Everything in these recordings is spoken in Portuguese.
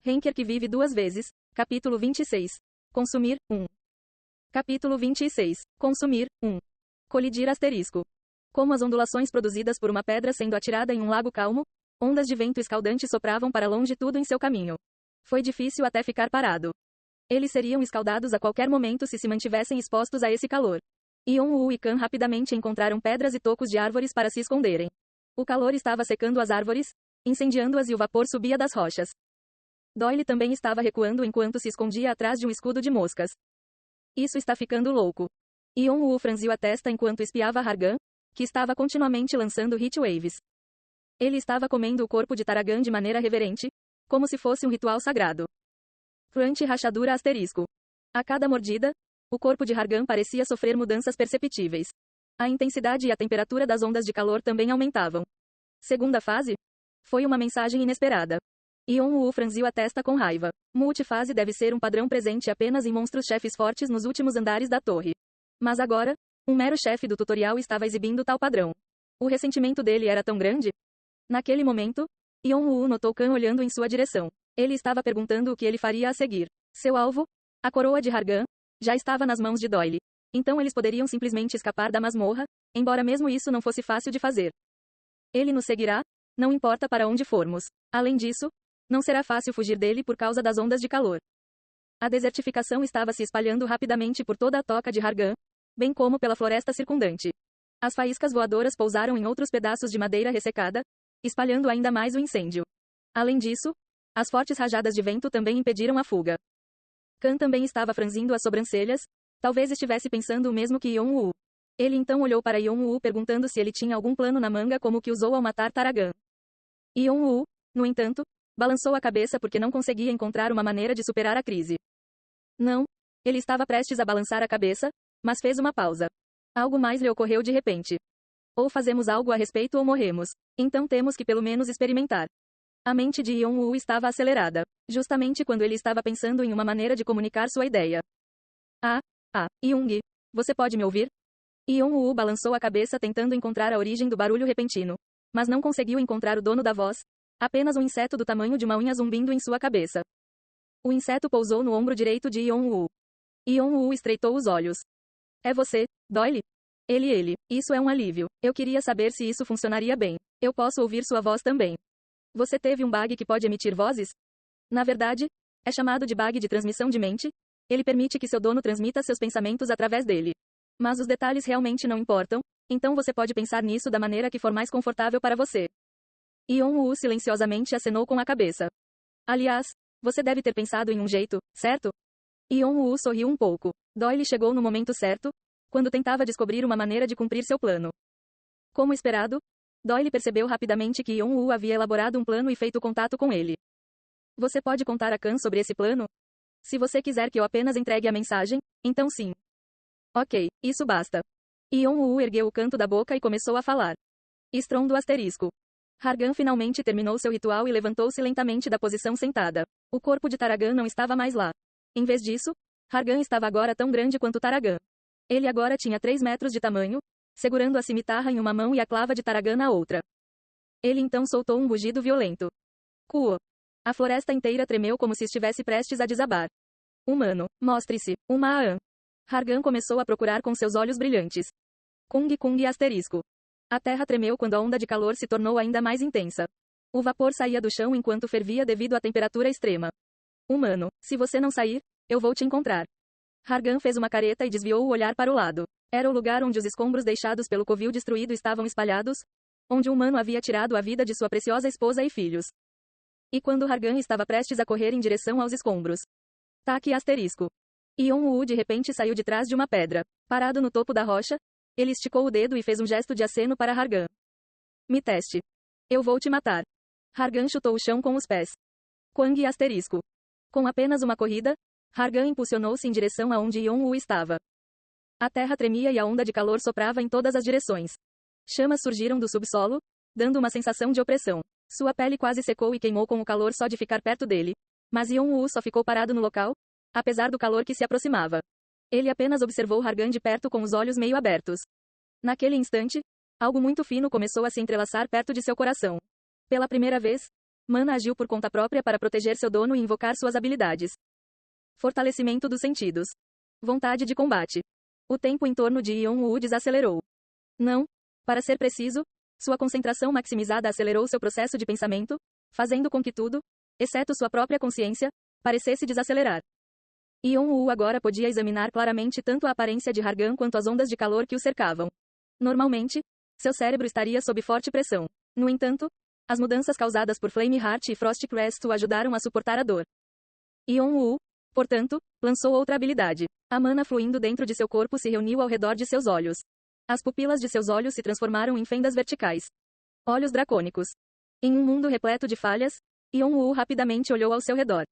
Henker que vive duas vezes. Capítulo 26. Consumir, 1. Capítulo 26. Consumir, 1. Colidir asterisco. Como as ondulações produzidas por uma pedra sendo atirada em um lago calmo, ondas de vento escaldante sopravam para longe tudo em seu caminho. Foi difícil até ficar parado. Eles seriam escaldados a qualquer momento se mantivessem expostos a esse calor. Yon-woo e Kan rapidamente encontraram pedras e tocos de árvores para se esconderem. O calor estava secando as árvores, incendiando-as e o vapor subia das rochas. Doyle também estava recuando enquanto se escondia atrás de um escudo de moscas. Isso está ficando louco. Yon-woo franziu a testa enquanto espiava Hargan, que estava continuamente lançando heatwaves. Ele estava comendo o corpo de Taragan de maneira reverente, como se fosse um ritual sagrado. Crunch rachadura asterisco. A cada mordida, o corpo de Hargan parecia sofrer mudanças perceptíveis. A intensidade e a temperatura das ondas de calor também aumentavam. Segunda fase? Foi uma mensagem inesperada. Yon-woo franziu a testa com raiva. Multifase deve ser um padrão presente apenas em monstros-chefes fortes nos últimos andares da torre. Mas agora, um mero chefe do tutorial estava exibindo tal padrão. O ressentimento dele era tão grande? Naquele momento, Yon-woo notou Kan olhando em sua direção. Ele estava perguntando o que ele faria a seguir. Seu alvo, a coroa de Hargan, já estava nas mãos de Doyle. Então eles poderiam simplesmente escapar da masmorra, embora mesmo isso não fosse fácil de fazer. Ele nos seguirá, não importa para onde formos. Além disso, não será fácil fugir dele por causa das ondas de calor. A desertificação estava se espalhando rapidamente por toda a toca de Hargan, bem como pela floresta circundante. As faíscas voadoras pousaram em outros pedaços de madeira ressecada, espalhando ainda mais o incêndio. Além disso, as fortes rajadas de vento também impediram a fuga. Kan também estava franzindo as sobrancelhas, talvez estivesse pensando o mesmo que Yon-woo. Ele então olhou para Yon-woo perguntando se ele tinha algum plano na manga como o que usou ao matar Taragan. Yon-woo, no entanto, balançou a cabeça porque não conseguia encontrar uma maneira de superar a crise. Não, ele estava prestes a balançar a cabeça, mas fez uma pausa. Algo mais lhe ocorreu de repente. Ou fazemos algo a respeito ou morremos. Então temos que pelo menos experimentar. A mente de Yon-woo estava acelerada, justamente quando ele estava pensando em uma maneira de comunicar sua ideia. Young, você pode me ouvir? Yon-woo balançou a cabeça tentando encontrar a origem do barulho repentino, mas não conseguiu encontrar o dono da voz, apenas um inseto do tamanho de uma unha zumbindo em sua cabeça. O inseto pousou no ombro direito de Yon-woo. Yon-woo estreitou os olhos. É você, Doyle? Ele. Isso é um alívio. Eu queria saber se isso funcionaria bem. Eu posso ouvir sua voz também. Você teve um bug que pode emitir vozes? Na verdade, é chamado de bug de transmissão de mente. Ele permite que seu dono transmita seus pensamentos através dele. Mas os detalhes realmente não importam, então você pode pensar nisso da maneira que for mais confortável para você. Yon-woo silenciosamente acenou com a cabeça. Aliás, você deve ter pensado em um jeito, certo? Yon-woo sorriu um pouco. Doyle chegou no momento certo, quando tentava descobrir uma maneira de cumprir seu plano. Como esperado, Doyle percebeu rapidamente que Yon-woo havia elaborado um plano e feito contato com ele. Você pode contar a Kan sobre esse plano? Se você quiser que eu apenas entregue a mensagem, então sim. Ok, isso basta. Yon-woo ergueu o canto da boca e começou a falar. Estrondo asterisco. Hargan finalmente terminou seu ritual e levantou-se lentamente da posição sentada. O corpo de Taragan não estava mais lá. Em vez disso, Hargan estava agora tão grande quanto Taragan. Ele agora tinha 3 metros de tamanho, segurando a cimitarra em uma mão e a clava de Taragan na outra. Ele então soltou um rugido violento. Cuo. A floresta inteira tremeu como se estivesse prestes a desabar. Humano, mostre-se, uma Aan. Hargan começou a procurar com seus olhos brilhantes. Kung asterisco. A terra tremeu quando a onda de calor se tornou ainda mais intensa. O vapor saía do chão enquanto fervia devido à temperatura extrema. Humano, se você não sair, eu vou te encontrar. Hargan fez uma careta e desviou o olhar para o lado. Era o lugar onde os escombros deixados pelo covil destruído estavam espalhados, onde o humano havia tirado a vida de sua preciosa esposa e filhos. E quando Hargan estava prestes a correr em direção aos escombros. Taque asterisco. Yon-woo de repente saiu de trás de uma pedra. Parado no topo da rocha, ele esticou o dedo e fez um gesto de aceno para Hargan. Me teste. Eu vou te matar. Hargan chutou o chão com os pés. Quang asterisco. Com apenas uma corrida, Hargan impulsionou-se em direção aonde Yon-woo estava. A terra tremia e a onda de calor soprava em todas as direções. Chamas surgiram do subsolo, dando uma sensação de opressão. Sua pele quase secou e queimou com o calor só de ficar perto dele. Mas Yon-woo só ficou parado no local, apesar do calor que se aproximava. Ele apenas observou Hargan de perto com os olhos meio abertos. Naquele instante, algo muito fino começou a se entrelaçar perto de seu coração. Pela primeira vez, Mana agiu por conta própria para proteger seu dono e invocar suas habilidades. Fortalecimento dos sentidos. Vontade de combate. O tempo em torno de Yon-Woo desacelerou. Não. Para ser preciso, sua concentração maximizada acelerou seu processo de pensamento, fazendo com que tudo, exceto sua própria consciência, parecesse desacelerar. Yon-Woo agora podia examinar claramente tanto a aparência de Hargan quanto as ondas de calor que o cercavam. Normalmente, seu cérebro estaria sob forte pressão. No entanto, as mudanças causadas por Flame Heart e Frost Crest o ajudaram a suportar a dor. Yon-Woo, portanto, lançou outra habilidade. A mana fluindo dentro de seu corpo se reuniu ao redor de seus olhos. As pupilas de seus olhos se transformaram em fendas verticais. Olhos dracônicos. Em um mundo repleto de falhas, Yon-Woo rapidamente olhou ao seu redor.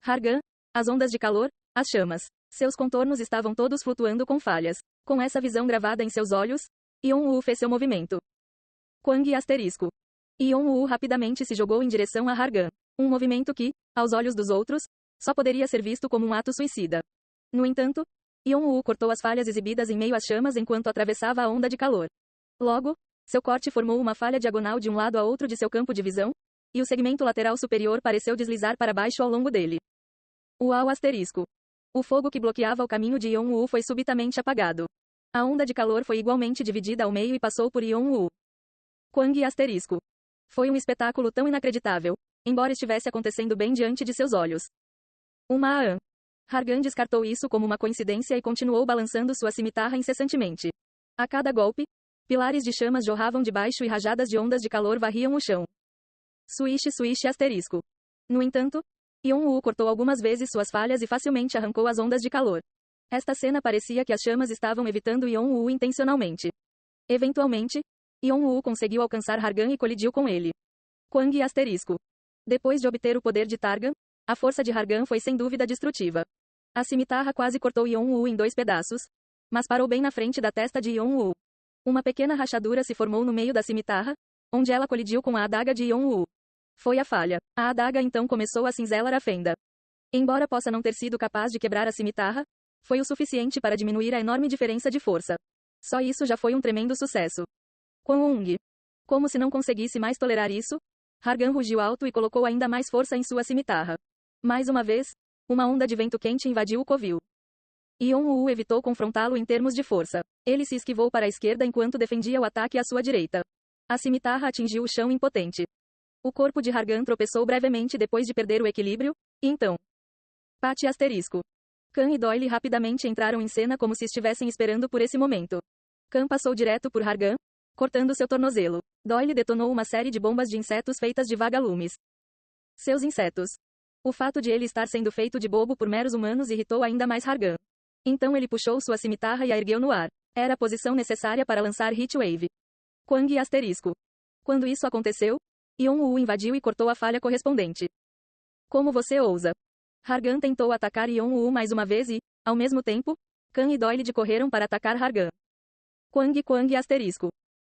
Hargan, as ondas de calor, as chamas. Seus contornos estavam todos flutuando com falhas. Com essa visão gravada em seus olhos, Yon-Woo fez seu movimento. Kwang asterisco. Yon-Woo rapidamente se jogou em direção a Hargan. Um movimento que, aos olhos dos outros, só poderia ser visto como um ato suicida. No entanto, Yon-Woo cortou as falhas exibidas em meio às chamas enquanto atravessava a onda de calor. Logo, seu corte formou uma falha diagonal de um lado a outro de seu campo de visão, e o segmento lateral superior pareceu deslizar para baixo ao longo dele. Uau asterisco. O fogo que bloqueava o caminho de Yon-Woo foi subitamente apagado. A onda de calor foi igualmente dividida ao meio e passou por Yon-Woo. Kwang asterisco. Foi um espetáculo tão inacreditável, embora estivesse acontecendo bem diante de seus olhos. Uma Aan. Hargan descartou isso como uma coincidência e continuou balançando sua cimitarra incessantemente. A cada golpe, pilares de chamas jorravam de baixo e rajadas de ondas de calor varriam o chão. Swish swish asterisco. No entanto, Yon-Woo cortou algumas vezes suas falhas e facilmente arrancou as ondas de calor. Esta cena parecia que as chamas estavam evitando Yon-Woo intencionalmente. Eventualmente, Yon-Woo conseguiu alcançar Hargan e colidiu com ele. Kwang asterisco. Depois de obter o poder de Targan, a força de Hargan foi sem dúvida destrutiva. A cimitarra quase cortou Yon-Woo em 2 pedaços, mas parou bem na frente da testa de Yon-Woo. Uma pequena rachadura se formou no meio da cimitarra, onde ela colidiu com a adaga de Yon-Woo. Foi a falha. A adaga então começou a cinzelar a fenda. Embora possa não ter sido capaz de quebrar a cimitarra, foi o suficiente para diminuir a enorme diferença de força. Só isso já foi um tremendo sucesso. Kwang. Como se não conseguisse mais tolerar isso, Hargan rugiu alto e colocou ainda mais força em sua cimitarra. Mais uma vez, uma onda de vento quente invadiu o covil. Yon-Woo evitou confrontá-lo em termos de força. Ele se esquivou para a esquerda enquanto defendia o ataque à sua direita. A cimitarra atingiu o chão impotente. O corpo de Hargan tropeçou brevemente depois de perder o equilíbrio, e então... Pate asterisco. Khan e Doyle rapidamente entraram em cena como se estivessem esperando por esse momento. Khan passou direto por Hargan, cortando seu tornozelo. Doyle detonou uma série de bombas de insetos feitas de vagalumes. Seus insetos. O fato de ele estar sendo feito de bobo por meros humanos irritou ainda mais Hargan. Então ele puxou sua cimitarra e a ergueu no ar. Era a posição necessária para lançar Heatwave. Kwang asterisco. Quando isso aconteceu, Yon-Woo invadiu e cortou a falha correspondente. Como você ousa? Hargan tentou atacar Yon-Woo mais uma vez e, ao mesmo tempo, Khan e Doyle correram para atacar Hargan. Kwang asterisco.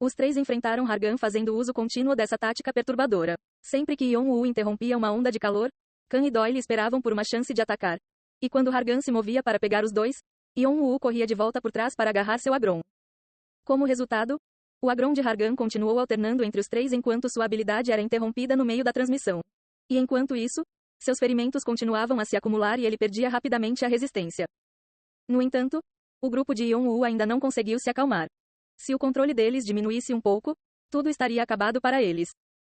Os 3 enfrentaram Hargan fazendo uso contínuo dessa tática perturbadora. Sempre que Yon-Woo interrompia uma onda de calor, Khan e Doyle esperavam por uma chance de atacar. E quando Hargan se movia para pegar os 2, Yon-Woo corria de volta por trás para agarrar seu Agron. Como resultado, o Agron de Hargan continuou alternando entre os 3 enquanto sua habilidade era interrompida no meio da transmissão. E enquanto isso, seus ferimentos continuavam a se acumular e ele perdia rapidamente a resistência. No entanto, o grupo de Yon-Woo ainda não conseguiu se acalmar. Se o controle deles diminuísse um pouco, tudo estaria acabado para eles.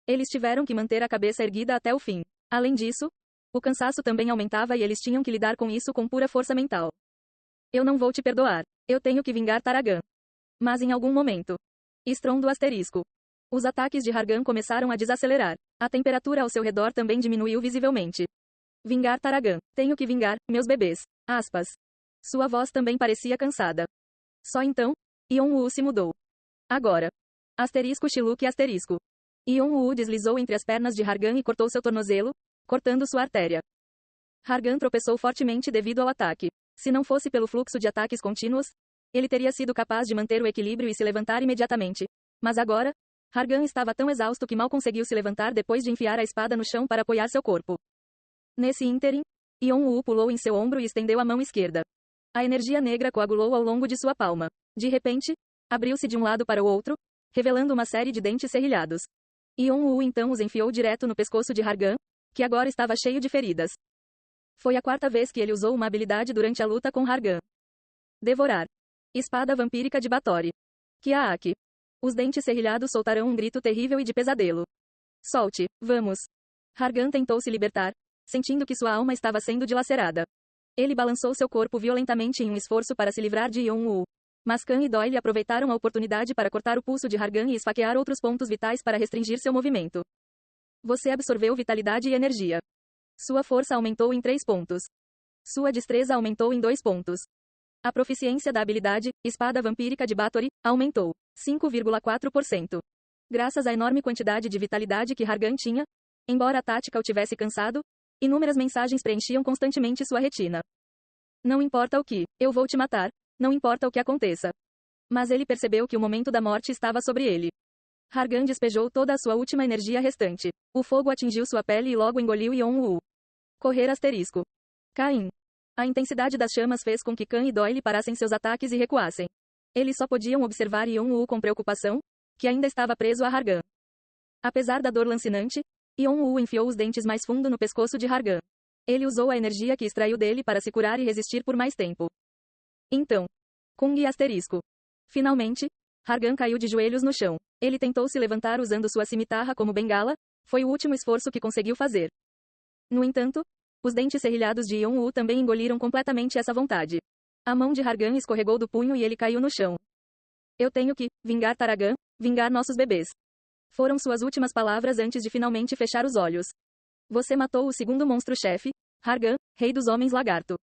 Eles tiveram que manter a cabeça erguida até o fim. Além disso, o cansaço também aumentava e eles tinham que lidar com isso com pura força mental. Eu não vou te perdoar. Eu tenho que vingar Targan. Mas em algum momento. Estrondo asterisco. Os ataques de Hargan começaram a desacelerar. A temperatura ao seu redor também diminuiu visivelmente. Vingar Targan. Tenho que vingar, meus bebês. Aspas. Sua voz também parecia cansada. Só então, Yon-Woo se mudou. Agora. Asterisco Shiluk asterisco. Yon-Woo deslizou entre as pernas de Hargan e cortou seu tornozelo, cortando sua artéria. Hargan tropeçou fortemente devido ao ataque. Se não fosse pelo fluxo de ataques contínuos, ele teria sido capaz de manter o equilíbrio e se levantar imediatamente. Mas agora, Hargan estava tão exausto que mal conseguiu se levantar depois de enfiar a espada no chão para apoiar seu corpo. Nesse ínterim, Yon-Woo pulou em seu ombro e estendeu a mão esquerda. A energia negra coagulou ao longo de sua palma. De repente, abriu-se de um lado para o outro, revelando uma série de dentes serrilhados. Yeon-woo então os enfiou direto no pescoço de Hargan, que agora estava cheio de feridas. Foi a quarta vez que ele usou uma habilidade durante a luta com Hargan. Devorar. Espada vampírica de Bathory. Kiaak. Os dentes serrilhados soltaram um grito terrível e de pesadelo. Solte, vamos. Hargan tentou se libertar, sentindo que sua alma estava sendo dilacerada. Ele balançou seu corpo violentamente em um esforço para se livrar de Yeon-woo. Mas Khan e Doyle aproveitaram a oportunidade para cortar o pulso de Hargan e esfaquear outros pontos vitais para restringir seu movimento. Você absorveu vitalidade e energia. Sua força aumentou em 3 pontos. Sua destreza aumentou em 2 pontos. A proficiência da habilidade, Espada Vampírica de Bathory, aumentou 5,4%. Graças à enorme quantidade de vitalidade que Hargan tinha, embora a tática o tivesse cansado, inúmeras mensagens preenchiam constantemente sua retina. Não importa o que, eu vou te matar, não importa o que aconteça. Mas ele percebeu que o momento da morte estava sobre ele. Hargan despejou toda a sua última energia restante. O fogo atingiu sua pele e logo engoliu Yeon-woo. Correr asterisco. Caim. A intensidade das chamas fez com que Khan e Doyle parassem seus ataques e recuassem. Eles só podiam observar Yeon-woo com preocupação, que ainda estava preso a Hargan. Apesar da dor lancinante, Yeon-woo enfiou os dentes mais fundo no pescoço de Hargan. Ele usou a energia que extraiu dele para se curar e resistir por mais tempo. Então. Kung asterisco. Finalmente, Hargan caiu de joelhos no chão. Ele tentou se levantar usando sua cimitarra como bengala, foi o último esforço que conseguiu fazer. No entanto, os dentes serrilhados de Yeon-woo também engoliram completamente essa vontade. A mão de Hargan escorregou do punho e ele caiu no chão. Eu tenho que vingar Taragan, vingar nossos bebês. Foram suas últimas palavras antes de finalmente fechar os olhos. Você matou o segundo monstro-chefe, Hargan, rei dos homens lagarto.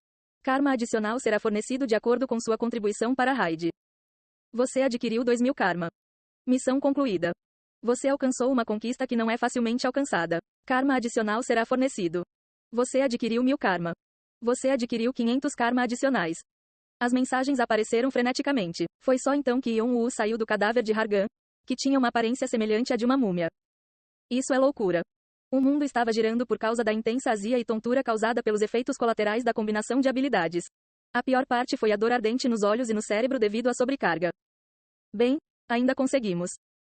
Karma adicional será fornecido de acordo com sua contribuição para a raid. Você adquiriu 2.000 karma. Missão concluída. Você alcançou uma conquista que não é facilmente alcançada. Karma adicional será fornecido. Você adquiriu 1.000 karma. Você adquiriu 500 karma adicionais. As mensagens apareceram freneticamente. Foi só então que Yeon-woo saiu do cadáver de Hargan, que tinha uma aparência semelhante à de uma múmia. Isso é loucura. O mundo estava girando por causa da intensa azia e tontura causada pelos efeitos colaterais da combinação de habilidades. A pior parte foi a dor ardente nos olhos e no cérebro devido à sobrecarga. Bem, ainda conseguimos.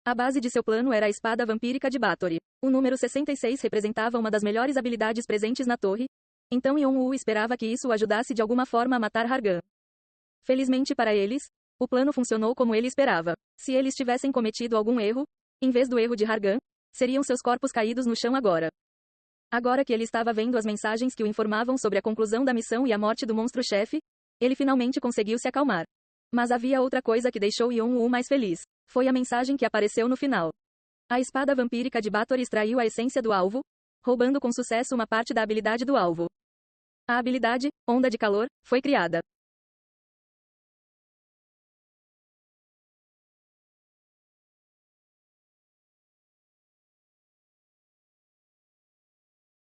A base de seu plano era a espada vampírica de Bathory. O número 66 representava uma das melhores habilidades presentes na torre, então Yeon-woo esperava que isso o ajudasse de alguma forma a matar Hargan. Felizmente para eles, o plano funcionou como ele esperava. Se eles tivessem cometido algum erro, em vez do erro de Hargan, seriam seus corpos caídos no chão agora. Agora que ele estava vendo as mensagens que o informavam sobre a conclusão da missão e a morte do monstro-chefe, ele finalmente conseguiu se acalmar. Mas havia outra coisa que deixou Yeon-woo mais feliz. Foi a mensagem que apareceu no final. A espada vampírica de Bathory extraiu a essência do alvo, roubando com sucesso uma parte da habilidade do alvo. A habilidade, Onda de Calor, foi criada.